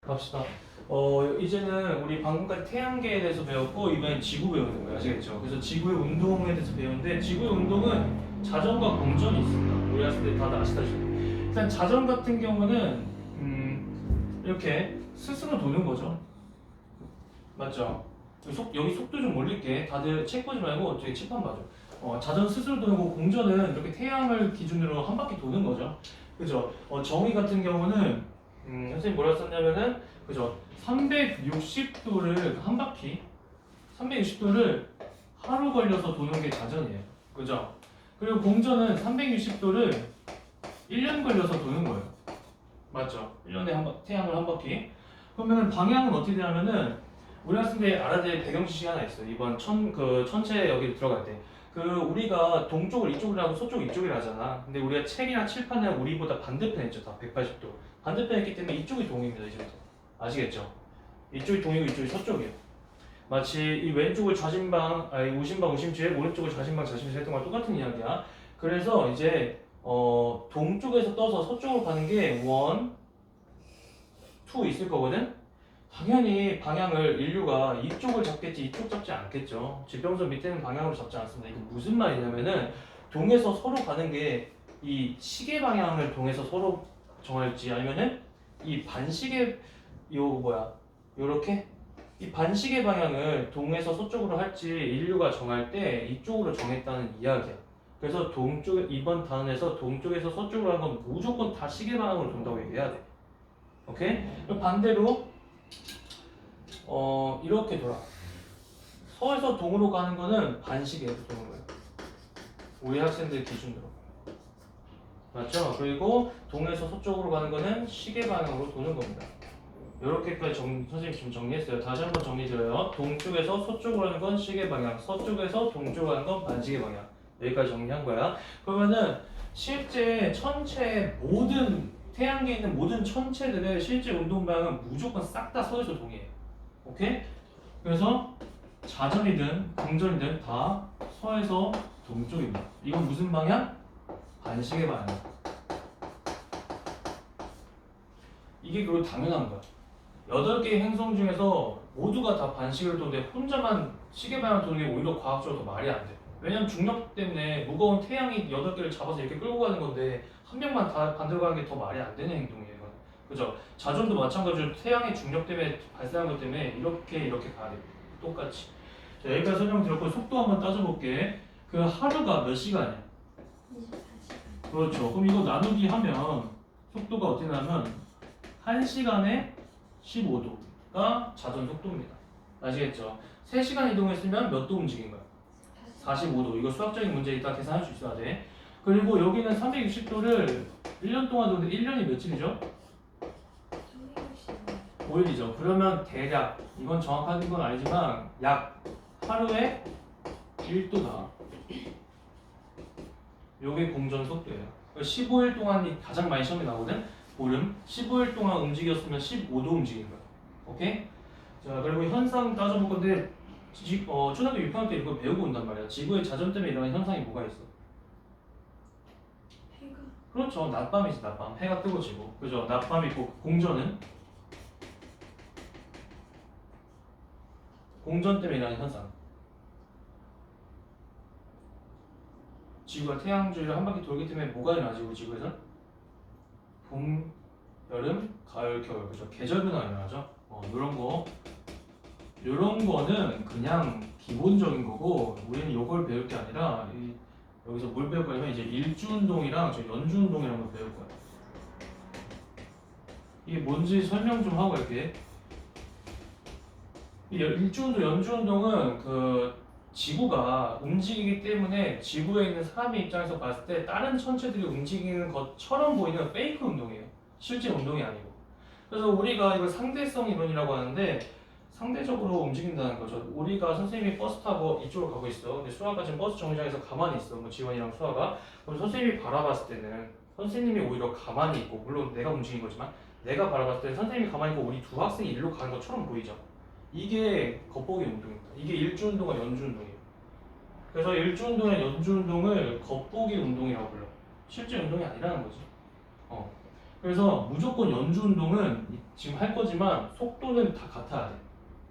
갑시다. 이제는 우리 방금까지 태양계에 대해서 배웠고 이번엔 지구 배우는 거예요. 아시겠죠? 그래서 지구의 운동에 대해서 배우는데 지구의 운동은 자전과 공전이 있습니다. 우리 학생 때 다들 아시다시피. 일단 자전 같은 경우는 이렇게 스스로 도는 거죠. 맞죠? 여기 속도 좀 올릴게. 다들 책 보지 말고 저기 칠판 봐줘. 자전 스스로 도는 거고 공전은 이렇게 태양을 기준으로 한 바퀴 도는 거죠. 그죠? 정의 같은 경우는 선생님 뭐라 썼냐면은 그죠? 360도를 한 바퀴 360도를 하루 걸려서 도는 게 자전이에요. 그죠? 그리고 공전은 360도를 1년 걸려서 도는 거예요. 맞죠? 1년에 태양을 한 바퀴. 그러면 방향은 어떻게 되냐면은 우리 학생 때 알아야 될 배경 지식이 하나 있어요. 이번 천체 여기 들어갈 때. 우리가 동쪽을 이쪽으로 하고 서쪽을 이쪽이라 하잖아. 근데 우리가 책이나 칠판에 우리보다 반대편 했죠. 다 180도. 반대편 했기 때문에 이쪽이 동입니다. 이제부터. 아시겠죠? 이쪽이 동이고 이쪽이 서쪽이에요. 마치 이 왼쪽을 좌심방, 아니 우심방, 우심지에 오른쪽을 좌심방, 좌심지에 했던 거랑 똑같은 이야기야. 그래서 이제 동쪽에서 떠서 서쪽으로 가는 게 1, 2 있을 거거든? 당연히 방향을 인류가 이쪽을 잡겠지 이쪽 잡지 않겠죠. 지평선 밑에는 방향으로 잡지 않습니다. 이게 무슨 말이냐면은 동에서 서로 가는 게 이 시계 방향을 동에서 서로 정할지 아니면은 이 반시계 요렇게 이 반시계 방향을 동에서 서쪽으로 할지 인류가 정할 때 이쪽으로 정했다는 이야기야. 그래서 이번 단원에서 동쪽에서 서쪽으로 하는 건 무조건 다 시계 방향으로 돈다고 얘기해야 돼. 오케이? 그럼 반대로 이렇게 돌아. 서에서 동으로 가는 거는 반시계에서 도는 거예요. 우리 학생들 기준으로. 맞죠? 그리고 동에서 서쪽으로 가는 거는 시계 방향으로 도는 겁니다. 이렇게까지 선생님 지금 정리했어요. 다시 한번 정리드려요. 동쪽에서 서쪽으로 가는 건 시계 방향, 서쪽에서 동쪽으로 가는 건 반시계 방향. 여기까지 정리한 거야. 그러면은 실제 태양계에 있는 모든 천체들의 실제 운동 방향은 무조건 싹 다 서에서 동이에요. 오케이? 그래서 자전이든 공전이든 다 서에서 동쪽입니다. 이건 무슨 방향? 반시계 방향. 이게 그리고 당연한 거야. 8개의 행성 중에서 모두가 다 반시계를 도는데 혼자만 시계 방향 도는 게 오히려 과학적으로 더 말이 안 돼. 왜냐면 중력 때문에 무거운 태양이 8개를 잡아서 이렇게 끌고 가는 건데 한 명만 다 반대로 가는 게 더 말이 안 되는 행동이에요. 그죠? 자전도 마찬가지로 태양의 중력 때문에 발생한 것 때문에 이렇게 가야 돼. 똑같이. 자, 여기까지 설명드렸고 속도 한번 따져볼게. 그 하루가 몇 시간이야? 24시간. 그렇죠. 그럼 이거 나누기 하면 속도가 어떻게 나면 1시간에 15도가 자전 속도입니다. 아시겠죠? 3시간 이동했으면 몇 도 움직인 거야? 45도. 이거 수학적인 문제 이따 계산할 수 있어야 돼. 그리고 여기는 360도를 1년 동안 도는데 1년이 며칠이죠? 5일이죠. 그러면 대략, 이건 정확한 건 아니지만 약 하루에 1도다. 요게 공전 속도예요. 15일 동안이 가장 많이 시험에 나오거든? 보름. 15일 동안 움직였으면 15도 움직인 거야. 오케이? 자, 그리고 현상 따져볼 건데 초등학교 6학년 때 이거 배우고 온단 말이야. 지구의 자전 때문에 일어나는 현상이 뭐가 있어? 해가. 그렇죠. 낮밤이지, 낮밤. 해가 뜨고 지고. 그죠? 낮밤 있고 공전은? 공전 때문에 일어나는 현상. 지구가 태양 주위를 한 바퀴 돌기 때문에 뭐가 일어나지, 우리 지구에선? 봄, 여름, 가을, 겨울. 그죠? 계절 변화가 일어나죠? 요런 거는 그냥 기본적인 거고, 우리는 요걸 배울 게 아니라, 여기서 뭘 배울 거냐면, 이제 일주운동이랑 연주운동이라는 걸 배울 거야. 이게 뭔지 설명 좀 하고 갈게. 일주운동, 연주운동은 지구가 움직이기 때문에 지구에 있는 사람의 입장에서 봤을 때 다른 천체들이 움직이는 것처럼 보이는 페이크 운동이에요. 실제 운동이 아니고. 그래서 우리가 이걸 상대성 이론이라고 하는데 상대적으로 움직인다는 거죠. 우리가 선생님이 버스 타고 이쪽으로 가고 있어. 근데 수아가 지금 버스 정류장에서 가만히 있어. 뭐 지원이랑 수아가. 그럼 선생님이 바라봤을 때는 선생님이 오히려 가만히 있고, 물론 내가 움직인 거지만 내가 바라봤을 때는 선생님이 가만히 있고 우리 두 학생이 일로 가는 것처럼 보이죠. 이게 겉보기 운동입니다. 이게 일주운동과 연주운동이에요. 그래서 일주운동이나 연주운동을 겉보기 운동이라고 불러. 실제 운동이 아니라는 거지. 그래서 무조건 연주 운동은 지금 할 거지만 속도는 다 같아야 돼.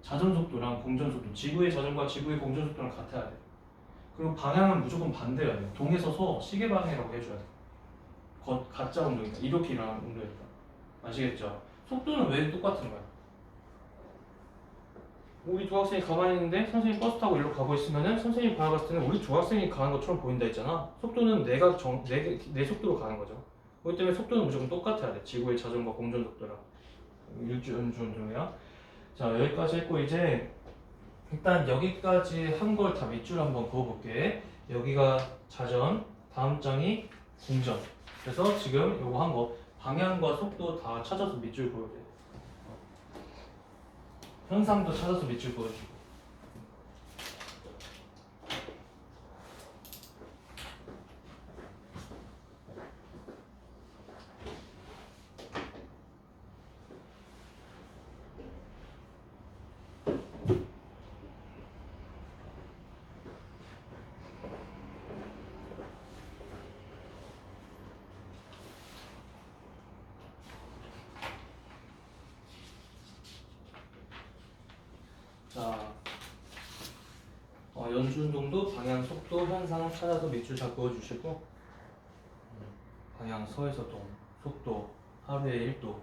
자전 속도랑 공전 속도, 지구의 자전과 지구의 공전 속도랑 같아야 돼. 그리고 방향은 무조건 반대여야 돼. 동에 서서 시계 방향이라고 해줘야 돼. 가짜 운동이다. 이렇게 일어나는 운동이다. 아시겠죠? 속도는 왜 똑같은 거야? 우리 두 학생이 가만히 있는데 선생님 버스 타고 일로 가고 있으면은 선생님이 바라봤을 때는 우리 두 학생이 가는 것처럼 보인다 했잖아. 속도는 내 속도로 가는 거죠. 그렇기 때문에 속도는 무조건 똑같아야 돼. 지구의 자전과 공전 속도랑. 연주 운동이야. 자, 여기까지 했고 이제 일단 여기까지 한 걸 다 밑줄 한번 그어볼게. 여기가 자전, 다음 장이 공전. 그래서 지금 요거 한 거 방향과 속도 다 찾아서 밑줄 그어야 돼. 현상도 찾아서 밑줄 그어주고. 자, 연주 운동도 방향, 속도, 현상 찾아서 밑줄 잘 그어주시고 방향, 서에서 동, 속도, 하루에 1도,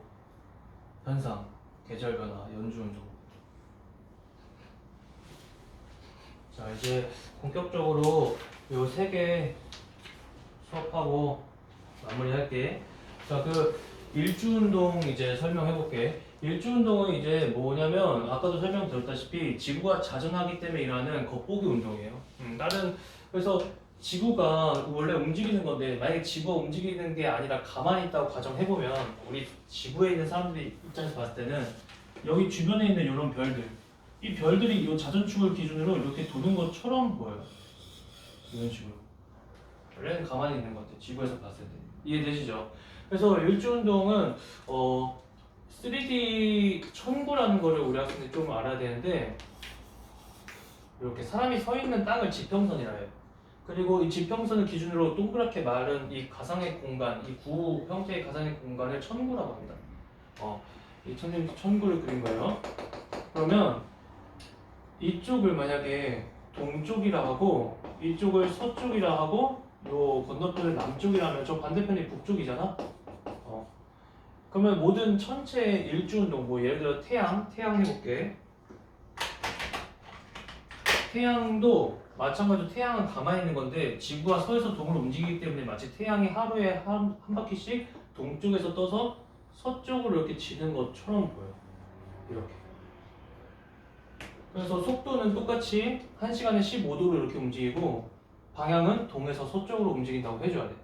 현상, 계절 변화, 연주 운동. 자, 이제 본격적으로 요 3개 수업하고 마무리할게. 자, 그 일주운동 이제 설명해볼게. 일주운동은 이제 뭐냐면 아까도 설명드렸다시피 지구가 자전하기 때문에 일어나는 겉보기 운동이에요. 그래서 지구가 원래 움직이는 건데 만약에 지구가 움직이는 게 아니라 가만히 있다고 가정해보면 우리 지구에 있는 사람들이 입장에서 봤을 때는 여기 주변에 있는 이런 별들, 이 별들이 이 자전축을 기준으로 이렇게 도는 것처럼 보여요. 이런 식으로. 원래는 가만히 있는 것 같아요. 지구에서 봤을 때. 이해되시죠? 그래서 일주운동은 3D 천구라는 거를 우리 학생들이 좀 알아야 되는데 이렇게 사람이 서 있는 땅을 지평선이라 해요. 그리고 이 지평선을 기준으로 동그랗게 마른 이 가상의 공간, 이 구 형태의 가상의 공간을 천구라고 합니다. 이 천구를 그린 거예요. 그러면 이쪽을 만약에 동쪽이라 하고 이쪽을 서쪽이라 하고 요 건너편을 남쪽이라면 저 반대편이 북쪽이잖아. 그러면 모든 천체 일주운동, 뭐 예를 들어 태양 해볼게. 태양도 마찬가지로 태양은 가만히 있는 건데 지구가 서에서 동으로 움직이기 때문에 마치 태양이 하루에 한 바퀴씩 동쪽에서 떠서 서쪽으로 이렇게 지는 것처럼 보여. 이렇게. 그래서 속도는 똑같이 1시간에 15도로 이렇게 움직이고 방향은 동에서 서쪽으로 움직인다고 해줘야 돼.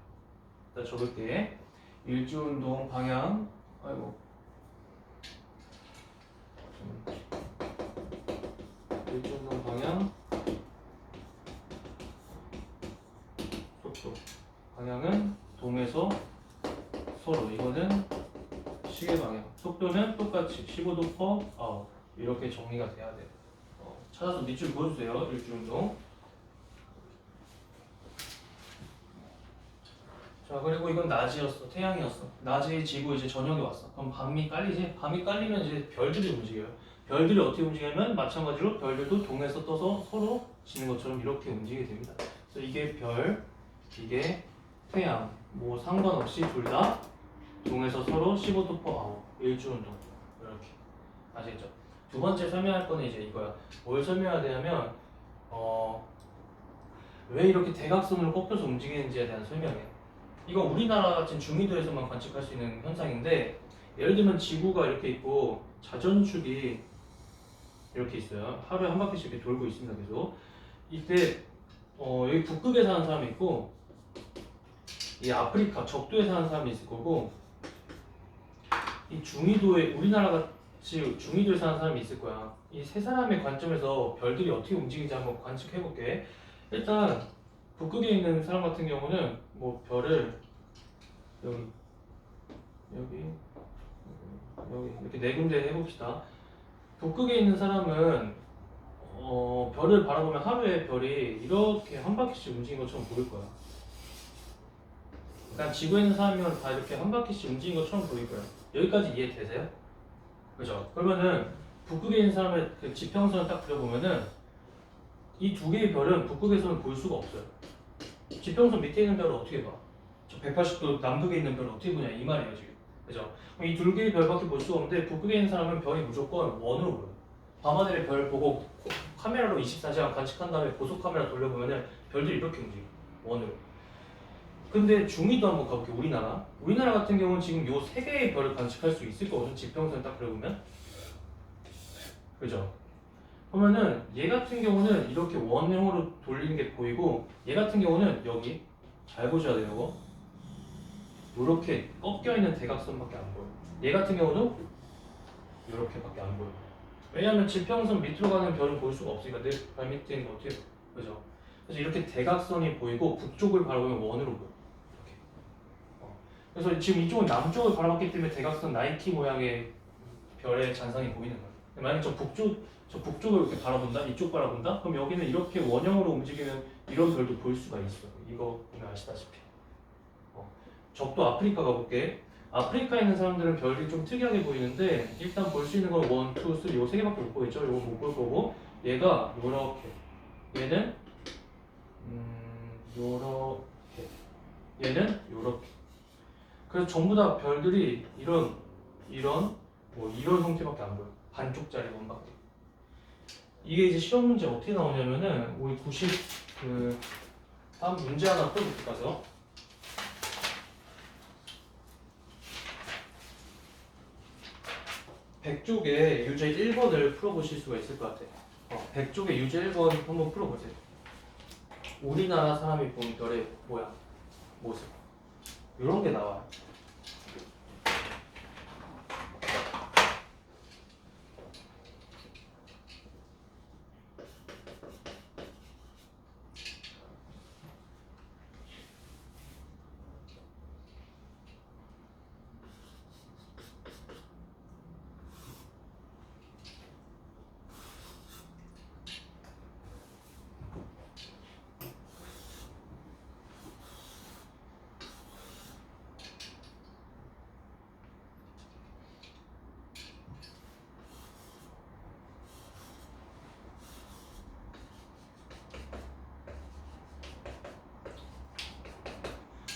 자, 적을게. 일주운동 방향. 아이고. 일주운동 방향. 속도. 방향은 동에서 서로. 이거는 시계 방향. 속도는 똑같이 15도 퍼 아워. 이렇게 정리가 돼야 돼. 찾아서 밑줄 그어주세요. 일주운동. 자, 그리고 이건 낮이었어. 태양이었어. 낮이 지고 이제 저녁이 왔어. 그럼 밤이 깔리지? 밤이 깔리면 이제 별들이 움직여요. 별들이 어떻게 움직이냐면 마찬가지로 별들도 동에서 떠서 서로 지는 것처럼 이렇게 움직이게 됩니다. 그래서 이게 별, 이게 태양. 뭐 상관없이 둘 다 동에서 서로 15도 퍼 아웃. 일주운동. 이렇게. 아시겠죠? 두 번째 설명할 거는 이제 이거야. 뭘 설명해야 되냐면 왜 이렇게 대각선으로 꺾여서 움직이는지에 대한 설명이에요. 이건 우리나라 같은 중위도에서만 관측할 수 있는 현상인데 예를 들면 지구가 이렇게 있고 자전축이 이렇게 있어요. 하루에 한 바퀴씩 이렇게 돌고 있습니다. 계속. 이때 여기 북극에 사는 사람이 있고 이 아프리카 적도에 사는 사람이 있을 거고 이 중위도에 우리나라 같이 중위도에 사는 사람이 있을 거야. 이 세 사람의 관점에서 별들이 어떻게 움직이는지 한번 관측해 볼게. 일단 북극에 있는 사람 같은 경우는 뭐 별을 여기 이렇게 네 군데 해봅시다. 북극에 있는 사람은 별을 바라보면 하루에 별이 이렇게 한 바퀴씩 움직이는 것처럼 보일 거야. 그러니까 지구에 있는 사람이면 다 이렇게 한 바퀴씩 움직인 것처럼 보일 거예요. 여기까지 이해되세요? 그죠? 그러면은 북극에 있는 사람의 그 지평선을 딱 그려보면은 이 두 개의 별은 북극에서는 볼 수가 없어요. 지평선 밑에 있는 별을 어떻게 봐? 저 180도 남극에 있는 별을 어떻게 보냐 이 말이에요 지금. 그죠? 이 두 개의 별밖에 볼 수가 없는데 북극에 있는 사람은 별이 무조건 원으로 보여요. 밤하늘의 별 보고 카메라로 24시간 관측한 다음에 고속 카메라 돌려보면은 별들이 이렇게 움직여 원으로. 근데 중위도 한번 가볼게요. 우리나라 같은 경우는 지금 요 세 개의 별을 관측할 수 있을 거거든. 지평선 딱 그려보면. 그죠? 그러면은 얘 같은 경우는 이렇게 원형으로 돌리는 게 보이고 얘 같은 경우는 여기 잘 보셔야 돼요. 이거 이렇게 꺾여 있는 대각선밖에 안 보여. 얘 같은 경우도 이렇게밖에 안 보여. 왜냐하면 지평선 밑으로 가는 별은 볼 수가 없으니까 내 발 밑에 있는 거 어떻게 봐? 그죠? 그래서 이렇게 대각선이 보이고 북쪽을 바라보면 원으로 보여. 이렇게. 그래서 지금 이쪽은 남쪽을 바라봤기 때문에 대각선 나이키 모양의 별의 잔상이 보이는 거예요. 만약 저 북쪽을 이렇게 바라본다, 이쪽 바라본다, 그럼 여기는 이렇게 원형으로 움직이는 이런 별도 볼 수가 있어. 이거 보면 아시다시피. 적도 아프리카 가볼게. 아프리카에 있는 사람들은 별이 좀 특이하게 보이는데 일단 볼 수 있는 건 1, 2, 3, 요 세 개밖에 못 보이죠. 요거 못 볼 거고 얘가 요렇게, 얘는 요렇게, 얘는 요렇게. 그래서 전부 다 별들이 이런 뭐 이런 형태밖에 안 보여. 반쪽짜리 원밖에. 이게 이제 시험 문제 어떻게 나오냐면은 우리 90 다음 문제 하나 풀어볼까요? 백쪽의 유제 1번을 풀어보실 수가 있을 것 같아요. 백쪽의 유제 1번 한번 풀어보세요. 우리나라 사람이 본 별의 모양, 모습 이런 게 나와요.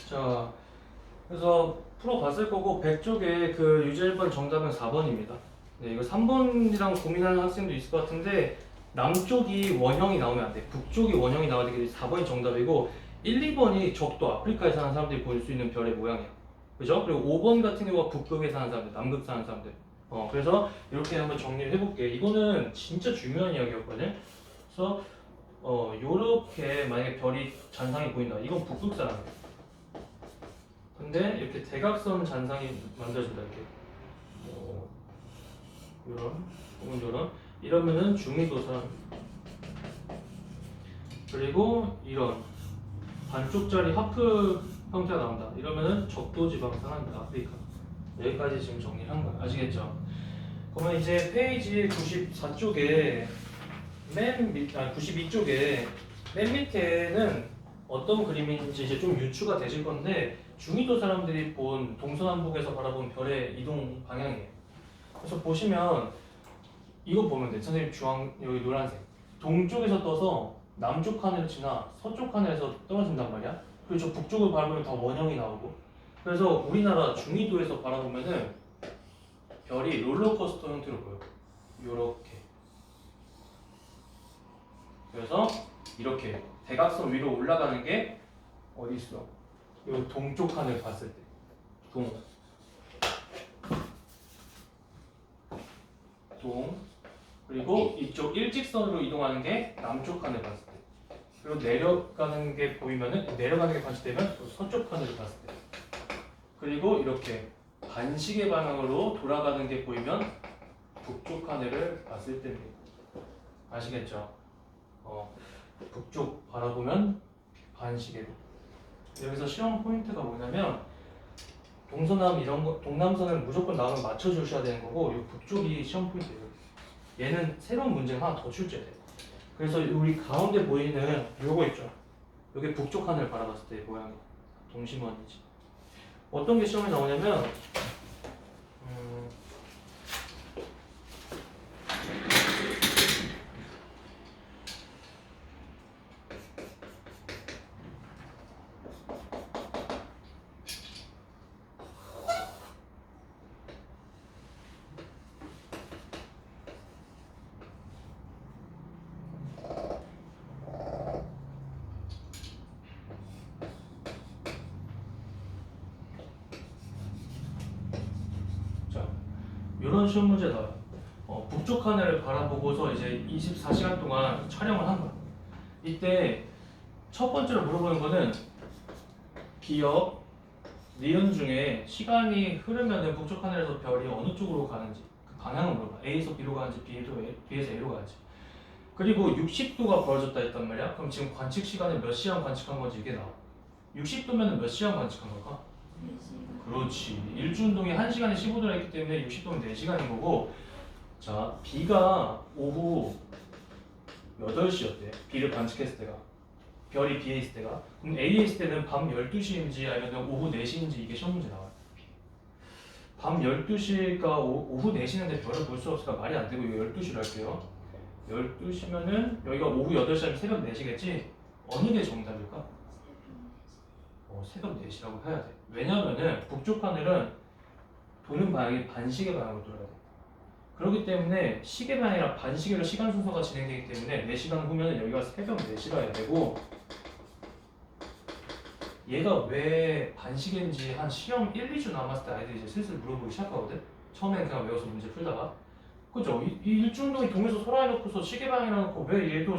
자, 그래서 풀어봤을 거고 백쪽의 그 유제 1번 정답은 4번입니다. 네, 이거 3번이랑 고민하는 학생도 있을 것 같은데 남쪽이 원형이 나오면 안 돼. 북쪽이 원형이 나와야 되기 때문에 4번이 정답이고 1, 2번이 적도 아프리카에 사는 사람들이 볼 수 있는 별의 모양이야. 그죠? 그리고 5번 같은 경우가 북극에 사는 사람들, 남극 사는 사람들. 그래서 이렇게 한번 정리를 해볼게. 이거는 진짜 중요한 이야기였거든. 그래서 요렇게 만약에 별이 잔상이 보인다. 이건 북극 사람이야. 근데 이렇게 대각선 잔상이 만들어진다. 이렇게 이런 혹은 이런 이러면은 중위도 사람. 그리고 이런 반쪽짜리 하프 형태가 나온다. 이러면은 적도 지방 상한다. 아프리카. 여기까지 지금 정리한 거야. 아시겠죠? 그러면 이제 페이지 94쪽에 92쪽에 맨 밑에는 어떤 그림인지 이제 좀 유추가 되실 건데 중위도 사람들이 본 동서남북에서 바라본 별의 이동 방향이에요. 그래서 보시면 이거 보면 돼. 선생님 여기 노란색. 동쪽에서 떠서 남쪽 하늘을 지나 서쪽 하늘에서 떨어진단 말이야. 그리고 저 북쪽을 바라보면 다 원형이 나오고. 그래서 우리나라 중위도에서 바라보면은 별이 롤러코스터 형태로 보여. 요렇게. 그래서 이렇게 대각선 위로 올라가는 게 어디 있어? 요 동쪽 하늘 봤을 때. 동. 그리고 이쪽 일직선으로 이동하는 게 남쪽 하늘 봤을 때. 그리고 내려가는 게 보이면은 내려가는 게 관측되면 또 서쪽 하늘을 봤을 때. 그리고 이렇게 반시계 방향으로 돌아가는 게 보이면 북쪽 하늘을 봤을 때입니다. 아시겠죠? 북쪽 바라보면 반시계로. 여기서 시험 포인트가 뭐냐면 동서남 이런 거, 동남선을 무조건 나오면 맞춰주셔야 되는 거고 이 북쪽이 시험 포인트예요. 얘는 새로운 문제가 하나 더 출제돼요. 그래서 우리 가운데 보이는 요거 있죠. 요게 북쪽 하늘 바라봤을 때 모양이 동심원이지. 어떤 게 시험에 나오냐면 자, 이런 시험 문제 나와요. 북쪽 하늘을 바라보고서 이제 24시간 동안 촬영을 한 거야. 이때 첫 번째로 물어보는 거는 기억, 니은 중에 시간이 흐르면 북쪽 하늘에서 별이 어느 쪽으로 가는지 그 방향을 물어봐. A에서 B로 가는지 B에서 A로 가는지. 그리고 60도가 벌어졌다 했단 말이야. 그럼 지금 관측 시간을 몇 시간 관측한 건지 이게 나와. 60도면 몇 시간 관측한 걸까? 4시간. 그렇지. 일주운동이 1시간에 15도라 했기 때문에 60도면 4시간인 거고. 자, B가 오후 8시였대. B를 관측했을 때가. 별이 B에 있을 때가. 그럼 A에 있을 때는 밤 12시인지 아니면 오후 4시인지 이게 시험 문제 나와요. 밤 12시가 오후 4시인데 별을 볼 수 없으니까 말이 안 되고 이거 12시로 할게요. 12시면은 여기가 오후 8시면 새벽 4시겠지? 어느 게 정답일까? 새벽 4시라고 해야 돼. 왜냐면은 북쪽 하늘은 도는 방향이 반시계 방향으로 돌아야 돼. 그렇기 때문에 시계 방향이랑 반시계로 시간 순서가 진행되기 때문에 4시간 후면 여기가 새벽 4시라 해야 되고, 얘가 왜 반시계인지 한 시험 1, 2주 남았을 때 아이들이 이제 슬슬 물어보기 시작하거든? 처음에는 그냥 외워서 문제 풀다가. 그죠? 이 일주운동이 동에서 설아 해놓고서 시계 방향이라 놓고 왜 얘도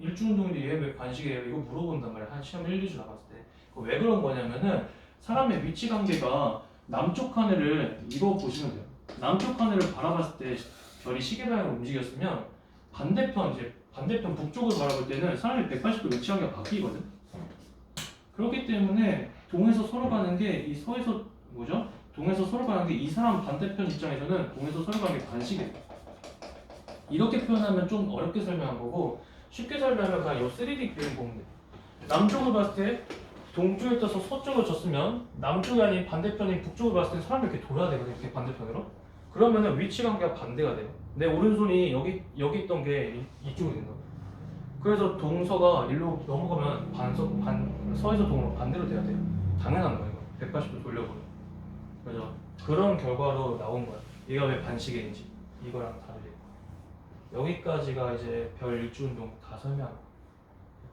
일주운동인데 얘 왜 반시계예요? 이거 물어본단 말이야. 한 시험 1, 2주 남았을 때. 왜 그런 거냐면은 사람의 위치 관계가 남쪽 하늘을 이거 보시면 돼요. 남쪽 하늘을 바라봤을 때 별이 시계 방향으로 움직였으면 반대편 북쪽을 바라볼 때는 사람이 180도 위치 관계가 바뀌거든. 그렇기 때문에 동에서 서로 가는 게 이 서에서 뭐죠? 동에서 서로 가는 게 이 사람 반대편 입장에서는 동에서 서로 가는 게 반시계. 이렇게 표현하면 좀 어렵게 설명한 거고, 쉽게 설명하면 그냥 이 3D 그림 보면 돼. 남쪽을 봤을 때 동쪽에 떠서 서쪽으로 졌으면 남쪽이 아닌 반대편인 북쪽을 봤을 때 사람이 이렇게 돌아야 되거든. 이렇게 반대편으로. 그러면은 위치 관계가 반대가 돼요. 내 오른손이 여기 있던 게 이쪽으로 된다. 그래서 동서가 일로 넘어가면 서에서 동으로 반대로 돼야 돼요. 당연한 거예요. 180도 돌려보면. 그래서 그런 결과로 나온 거야. 얘가 왜 반시계인지 이거랑 다르게. 여기까지가 이제 별 일주운동 다 설명.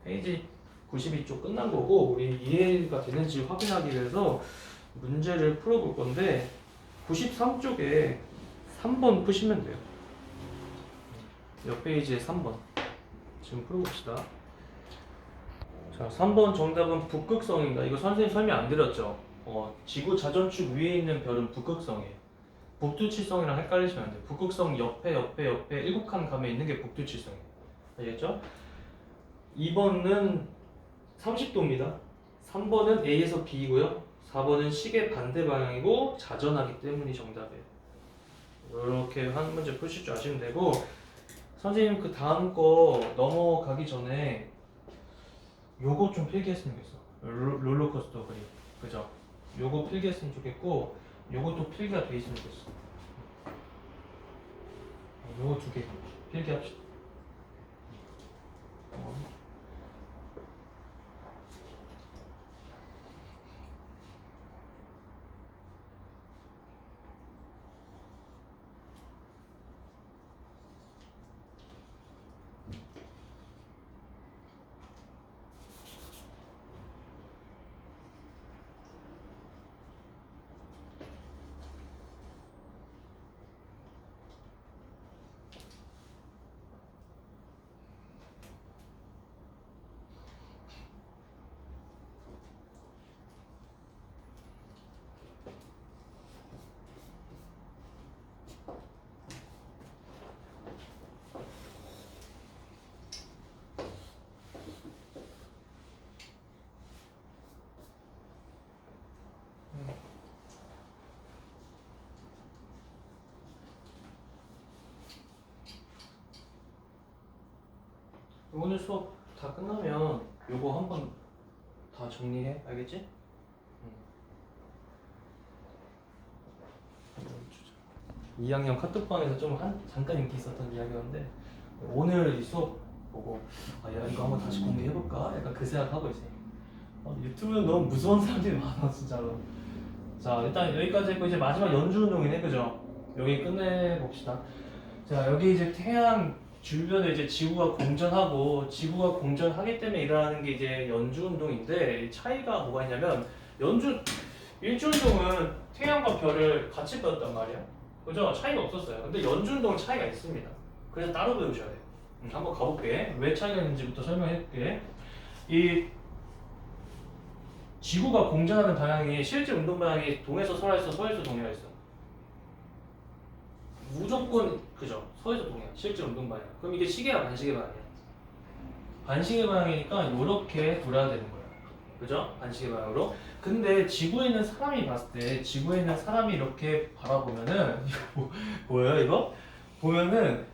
페이지 92쪽 끝난 거고, 우리 이해가 되는지 확인하기 위해서 문제를 풀어볼 건데 93쪽에 3번 푸시면 돼요. 옆 페이지에 3번 지금 풀어봅시다. 자, 3번 정답은 북극성입니다. 이거 선생님 설명 안 드렸죠? 지구 자전축 위에 있는 별은 북극성이에요. 북두칠성이랑 헷갈리시면 안 돼요. 북극성 옆에 7칸 감에 있는 게 북두칠성이에요. 알겠죠? 2번은 30도입니다. 3번은 A에서 B이고요. 4번은 시계 반대 방향이고 자전하기 때문이 정답이에요. 이렇게 한 문제 푸실 줄 아시면 되고, 선생님 그 다음 거 넘어가기 전에 요거 좀 필기했으면 좋겠어. 롤러코스터 그림. 그죠? 요거 필기했으면 좋겠고, 요것도 필기가 돼 있으면 좋겠어. 요거 2개 필기합시다. 오늘 수업 다 끝나면 요거 한번 다 정리해. 알겠지? 2학년 카톡방에서 좀 잠깐 인기 있었던 이야기였는데 오늘 이 수업 보고 야 이거 한번 다시 공부해볼까? 약간 그 생각하고 있어요. 유튜브는 너무 무서운 사람들이 많아 진짜로. 자 일단 여기까지 했고 이제 마지막 연주 운동이네 그죠? 여기 끝내봅시다. 자 여기 이제 태양 주변에 이제 지구가 공전하고 지구가 공전하기 때문에 일어나는 게 이제 연주 운동인데 차이가 뭐가 있냐면 일주 운동은 태양과 별을 같이 배웠단 말이야. 그죠? 차이가 없었어요. 근데 연주 운동은 차이가 있습니다. 그래서 따로 배우셔야 돼요. 한번 가볼게. 왜 차이가 있는지부터 설명해줄게. 이 지구가 공전하는 방향이 실제 운동 방향이 동에서 서에서 서에서 동해가 있어. 무조건 그죠? 서에서 동해. 실제 운동 방향. 그럼 이게 시계야 반시계 방향이야? 반시계 방향이니까 이렇게 돌아야 되는 거야. 그죠? 반시계 방향으로. 근데 지구에 있는 사람이 봤을 때 지구에 있는 사람이 이렇게 바라보면은 이거 뭐예요 이거? 보면은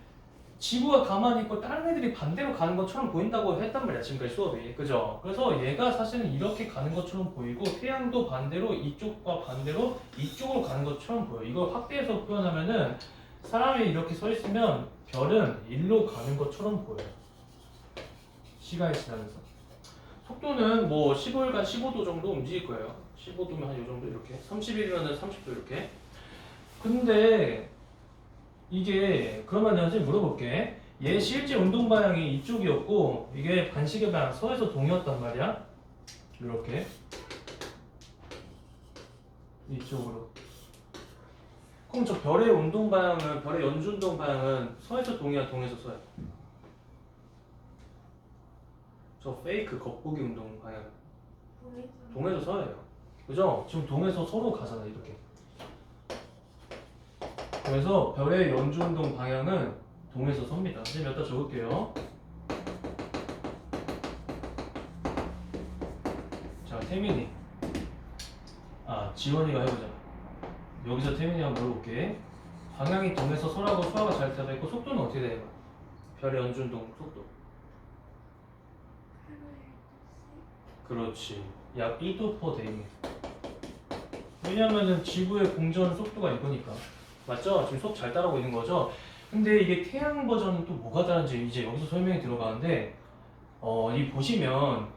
지구가 가만히 있고 다른 애들이 반대로 가는 것처럼 보인다고 했단 말이야 지금까지 수업이. 그죠? 그래서 얘가 사실은 이렇게 가는 것처럼 보이고 태양도 반대로 이쪽과 반대로 이쪽으로 가는 것처럼 보여. 이걸 확대해서 표현하면은 사람이 이렇게 서 있으면 별은 일로 가는 것처럼 보여요. 시간이 지나면서. 속도는 뭐 15일간 15도 정도 움직일 거예요. 15도면 한 요 정도 이렇게. 30일이면 30도 이렇게. 근데 이게 그러면 내가 지금 물어볼게. 얘 실제 운동 방향이 이쪽이었고 이게 반시계 방향 서에서 동이었단 말이야. 이렇게 이쪽으로. 그럼 저 별의 운동 방향은 별의 연주 운동 방향은 서에서 동이야 동에서 서야? 저 페이크 겉보기 운동 방향 동에서 서예요. 그죠? 지금 동에서 서로 가잖아 이렇게. 그래서 별의 연주 운동 방향은 동에서 섭니다. 선생님 여기다 적을게요. 자 태민이 지원이가 해보자. 여기서 태민이 한번 물어볼게. 방향이 동에서 서라고 수화가 잘 되어 있고 속도는 어떻게 돼요? 별의 연주 운동 속도. 그렇지. 약 1도/데이. 왜냐면은 지구의 공전 속도가 이거니까. 맞죠? 지금 수업 잘 따라오고 있는 거죠? 근데 이게 태양 버전은 또 뭐가 다른지 이제 여기서 설명이 들어가는데 이 보시면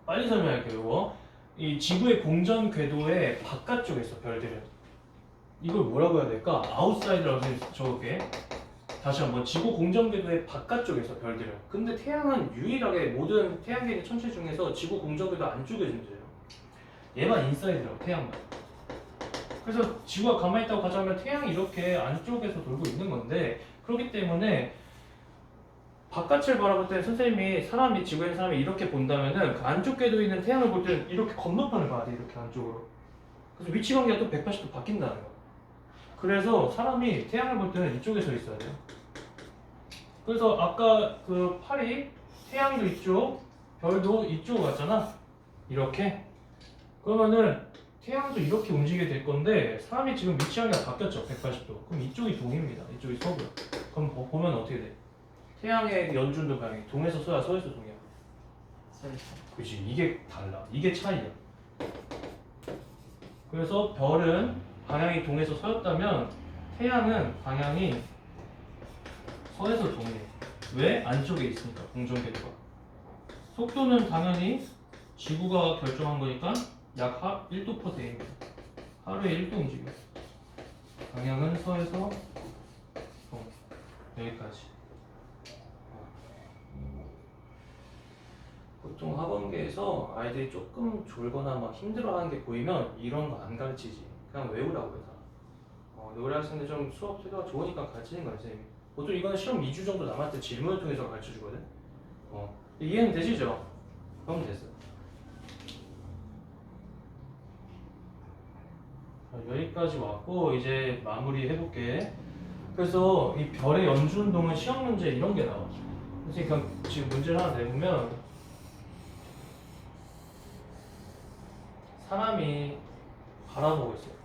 빨리 설명할게요. 이거. 이 지구의 공전 궤도의 바깥쪽에 있어 별들은. 이걸 뭐라고 해야 될까? 아웃사이드라고 적을게. 다시 한번 지구 공전 궤도의 바깥쪽에서 별들은. 근데 태양은 유일하게 모든 태양계 있는 천체 중에서 지구 공전 궤도 안쪽에 존재해요. 얘만 인사이드라고 태양만. 그래서 지구가 가만히 있다고 가정하면 태양이 이렇게 안쪽에서 돌고 있는 건데 그렇기 때문에 바깥을 바라볼 때 선생님이 사람이 지구에 있는 사람이 이렇게 본다면은 그 안쪽 궤도에 있는 태양을 볼 때는 이렇게 건너편을 봐야 돼 이렇게 안쪽으로. 그래서 위치 관계가 또 180도 바뀐다는 거. 그래서 사람이 태양을 볼 때는 이쪽에 서 있어야 돼요. 그래서 아까 그 팔이 태양도 이쪽, 별도 이쪽으로 갔잖아. 이렇게. 그러면은 태양도 이렇게 움직이게 될 건데 사람이 지금 위치 관계가 바뀌었죠. 180도. 그럼 이쪽이 동입니다. 이쪽이 서고요. 그럼 보면 어떻게 돼? 태양의 연준도 방향이 동에서 서야 서에서 동이야. 그렇지. 이게 달라. 이게 차이야. 그래서 별은 방향이 동에서 서였다면 태양은 방향이 서에서 동해. 왜? 안쪽에 있으니까 공전궤도가. 속도는 당연히 지구가 결정한 거니까 약 1도/데이입니다. 하루에 1도 움직여. 방향은 서에서 동. 여기까지. 보통 학원계에서 아이들이 조금 졸거나 막 힘들어하는 게 보이면 이런 거 안 가르치지. 그냥 외우라고 해서. 우리 학생들 좀 수업 태도가 좋으니까 가르치는 거야 선생님이. 보통 이거는 시험 2주 정도 남았을 때 질문을 통해서 가르쳐 주거든. 이해는 되시죠? 그럼 됐어. 여기까지 왔고 이제 마무리 해볼게. 그래서 이 별의 연주 운동은 시험 문제 이런 게 나와. 선생님 그냥 지금 문제를 하나 내보면 사람이 바라보고 있어요.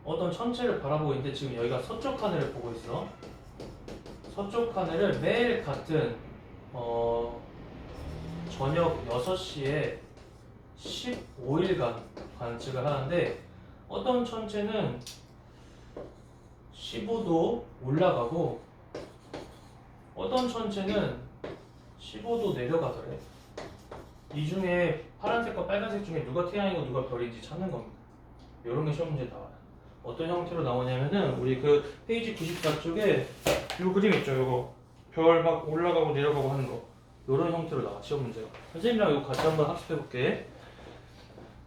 어떤 천체를 바라보고 있는데 지금 여기가 서쪽 하늘을 보고 있어. 서쪽 하늘을 매일 같은 저녁 6시에 15일간 관측을 하는데 어떤 천체는 15도 올라가고 어떤 천체는 15도 내려가더래. 이 중에 파란색과 빨간색 중에 누가 태양이고 누가 별인지 찾는 겁니다. 이런 게 시험 문제 나와요. 어떤 형태로 나오냐면은 우리 그 페이지 94쪽에 요 그림 있죠. 요거 별 막 올라가고 내려가고 하는 거. 이런 형태로 나와 시험 문제가. 선생님이랑 이거 같이 한번 학습해 볼게.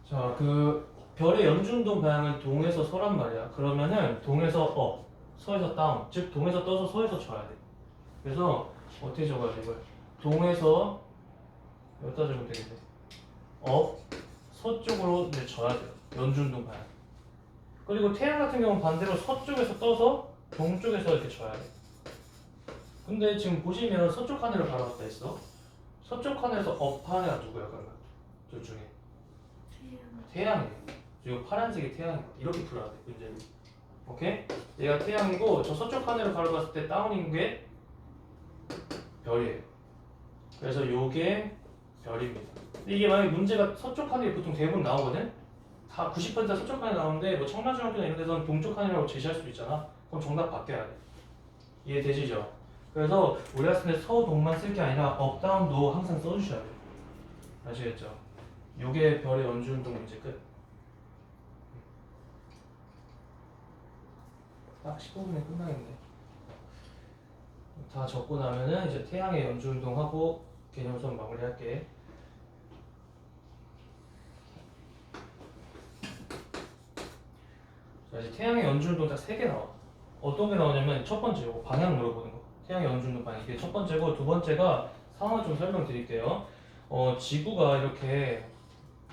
자, 그 별의 연중동 방향은 동에서 서란 말이야. 그러면은 동에서 업, 서에서 다운, 즉 동에서 떠서 서에서 져야 돼. 그래서 어떻게 적어야 돼 이걸? 동에서 여기다 적으면 되겠네. 업, 서쪽으로 이제 져야 돼요. 연중동 방향. 그리고 태양 같은 경우는 반대로 서쪽에서 떠서 동쪽에서 이렇게 져야 돼. 근데 지금 보시면 서쪽 하늘을 바라봤다 했어. 서쪽 하늘에서 업 하늘가 누구야 그러면? 둘 중에 태양이에요. 이 파란색이 태양이고 이렇게 풀어야 돼 문제를. 오케이? 얘가 태양이고 저 서쪽 하늘을 바라봤을 때 다운인 게 별이에요. 그래서 요게 별입니다. 근데 이게 만약에 문제가 서쪽 하늘이 보통 대부분 나오거든? 다 90% 서쪽 하늘 나오는데 뭐 청라중학교나 이런 데서는 동쪽 하늘이라고 제시할 수도 있잖아. 그럼 정답 바뀌어야 돼. 이해되시죠? 그래서 우리 학생때 서동만 쓸 게 아니라 업, 다운도 항상 써주셔야 돼요. 아시겠죠? 요게 별의 연주운동 문제 끝. 딱 15분에 끝나겠네. 다 적고 나면은 이제 태양의 연주운동하고 개념 수업 마무리할게. 자, 이제 태양의 연주운동 딱 3개 나와. 어떤 게 나오냐면 첫 번째 요거 방향 물어보는 거. 태양의 연주운동 방향 이게 첫 번째고 두 번째가 상황을 좀 설명드릴게요. 지구가 이렇게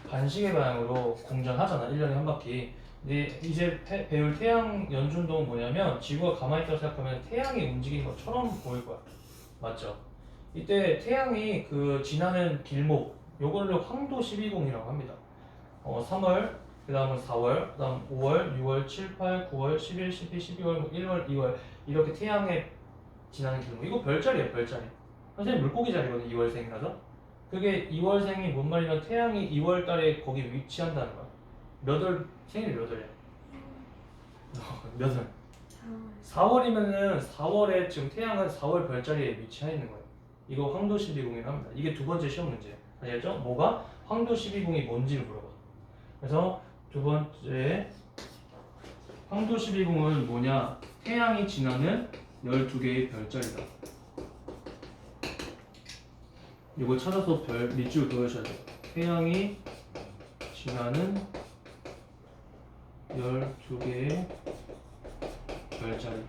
반시계 방향으로 공전하잖아. 1년에 한 바퀴. 근데 이제 배울 태양 연주운동은 뭐냐면 지구가 가만히 있다고 생각하면 태양이 움직이는 것처럼 보일 거야. 맞죠? 이때 태양이 그 지나는 길목 요거를 황도 12공이라고 합니다. 3월, 그 다음은 4월, 그 다음 5월, 6월, 7, 8, 9월, 11, 12, 12월, 1월, 2월 이렇게 태양에 지나는 길목. 이거 별자리예요, 별자리. 선생님 물고기 자리거든, 2월생이라서. 그게 2월생이 뭔 말이면 태양이 2월 달에 거기 위치한다는 거야. 몇 월, 생일이 몇 월이야? 몇 월? 4월이면은 4월에 지금 태양은 4월 별자리에 위치해 있는 거예요. 이거 황도 12공이라고 합니다. 이게 두 번째 시험 문제예요. 아시겠죠? 뭐가? 황도 12공이 뭔지를 물어봐. 그래서 두 번째 황도 12공은 뭐냐? 태양이 지나는 12개의 별자리다. 이거 찾아서 별 밑줄 그으셔야 돼요. 태양이 지나는 12개의 별자리.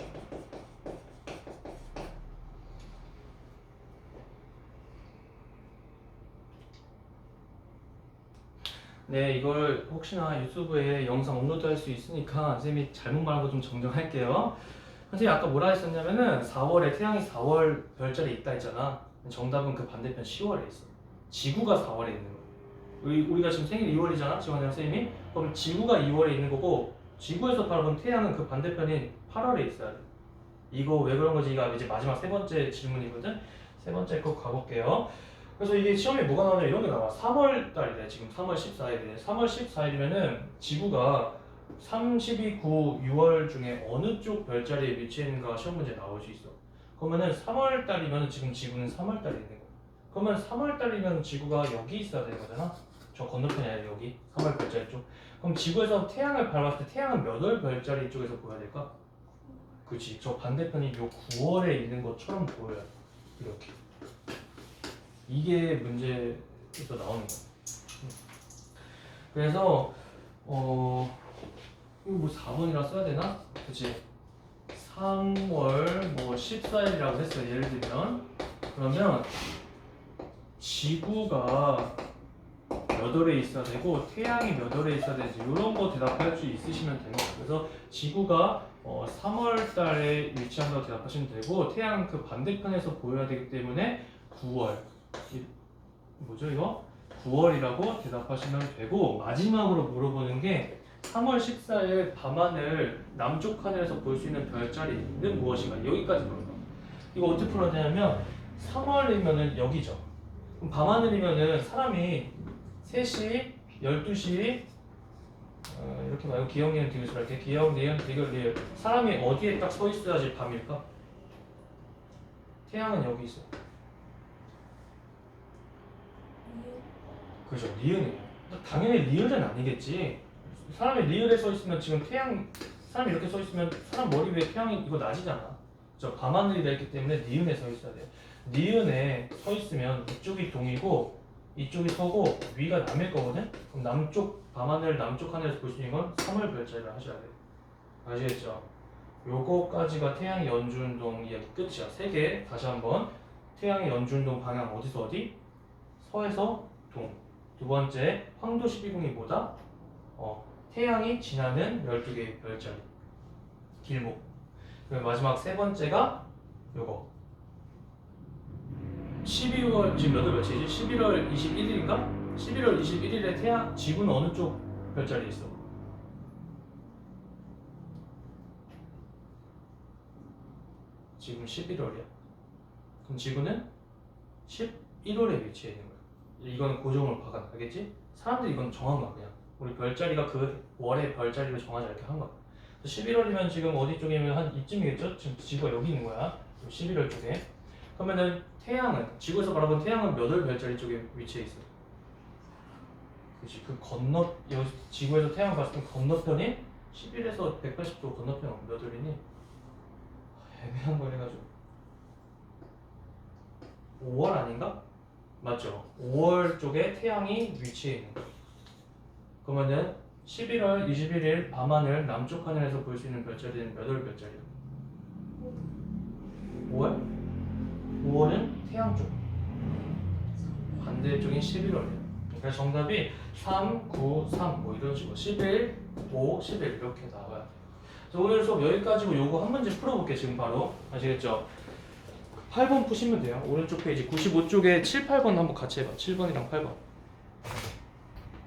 네, 이걸 혹시나 유튜브에 영상 업로드 할 수 있으니까 선생님이 잘못 말하고 좀 정정할게요. 선생님이 아까 뭐라 했었냐면은 4월에 태양이 4월 별자리 있다 했잖아. 정답은 그 반대편 10월에 있어. 지구가 4월에 있는 거야. 우리가 지금 생일 2월이잖아, 지원이랑 선생님이. 그럼 지구가 2월에 있는 거고 지구에서 바라본 태양은 그 반대편인 8월에 있어야 돼. 이거 왜 그런 거지? 이거 이제 마지막 세 번째 질문이거든. 세 번째 거 가볼게요. 그래서 이게 시험에 뭐가 나오냐 이런 게 나와. 3월 달이래. 지금 3월 14일이래. 3월 14일이면은 지구가 3, 12, 9, 6월 중에 어느 쪽 별자리에 위치해 있는가 시험 문제 나올 수 있어. 그러면은 3월 달이면 지금 지구는 3월 달에 있는 거야. 그러면 3월 달이면 지구가 여기 있어야 되는 거잖아. 저 건너편이 아니라 여기 3월 별자리 쪽. 그럼 지구에서 태양을 바라봤을 때 태양은 몇 월 별자리 쪽에서 보여야 될까? 그치. 저 반대편이 요 9월에 있는 것처럼 보여요. 이렇게. 이게 문제에서 나오는 거야. 그래서 이거 뭐 4번이라 써야 되나? 그치. 3월 뭐 14일이라고 했어요. 예를 들면 그러면 지구가 몇 월에 있어야 되고 태양이 몇 월에 있어야 되는지 이런 거 대답할 수 있으시면 됩니다. 그래서 지구가 3월 달에 위치한다고 대답하시면 되고 태양 그 반대편에서 보여야 되기 때문에 9월 뭐죠 이거? 9월이라고 대답하시면 되고 마지막으로 물어보는 게 3월 14일 밤하늘 남쪽 하늘에서 볼 수 있는 별자리는 무엇인가? 여기까지 물어봐. 이거 어떻게 풀어야 되냐면 3월이면은 여기죠. 그럼 밤하늘이면은 사람이 3시, 12시, 이렇게 말고 기억, 니은, 디귿으로 할게. 기억, 니은, 디귿, 리을. 사람이 어디에 딱 서 있어야지 밤일까? 태양은 여기 있어. 그죠? 리을이에요. 당연히 리을은 아니겠지. 사람이 리을에 서 있으면 지금 태양, 사람이 이렇게 서 있으면 사람 머리 위에 태양이 이거 낮이잖아. 저 밤하늘이 되어 있기 때문에 니은에 서 있어야 돼요. 니은에 서 있으면 이쪽이 동이고 이쪽이 서고 위가 남일 거거든? 그럼 남쪽, 밤하늘, 남쪽 하늘에서 볼 수 있는 건 3월 별자리를 하셔야 돼요. 아시겠죠? 요거까지가 태양의 연주운동 이야기 끝이야. 3개. 다시 한번. 태양의 연주운동 방향 어디서 어디? 서에서 동. 두 번째, 황도 12궁이 뭐다? 태양이 지나는 12개의 별자리. 길목. 그리고 마지막 세 번째가 요거. 12월, 지금 몇 월 며칠이지? 11월 21일인가? 11월 21일에 태양, 지구는 어느 쪽 별자리에 있어? 지금 11월이야. 그럼 지구는 11월에 위치해 있는 거야. 이건 고정으로 박아, 알겠지? 사람들이 이건 정한 거야, 그냥. 우리 별자리가 그 월의 별자리를 정하자 이렇게 한 거야. 11월이면 지금 어디 쪽이면 한 이쯤이겠죠? 지금 지구가 여기 있는 거야. 11월 쪽에. 그러면은 태양은, 지구에서 바라본 태양은 몇 월 별자리 쪽에 위치해 있어? 그치, 그 여기 지구에서 태양을 봤을 때 건너편이 11에서 180도 건너편 몇 월이니? 애매한 걸 해가지고 5월 아닌가? 맞죠? 5월 쪽에 태양이 위치해 있는 거야. 그러면은 11월 21일 밤하늘 남쪽 하늘에서 볼 수 있는 별자리는 몇 월 별자리야? 5월? 5월은 태양 쪽. 반대쪽인 11월이에요. 그러니까 정답이 3, 9, 3 뭐 이런 식으로 11, 5, 11 이렇게 나와요. 그래서 오늘 수업 여기까지고 요거 한 문제 풀어볼게 지금 바로. 아시겠죠? 8번 푸시면 돼요. 오른쪽 페이지 95쪽에 7, 8번 한번 같이 해봐. 7번이랑 8번.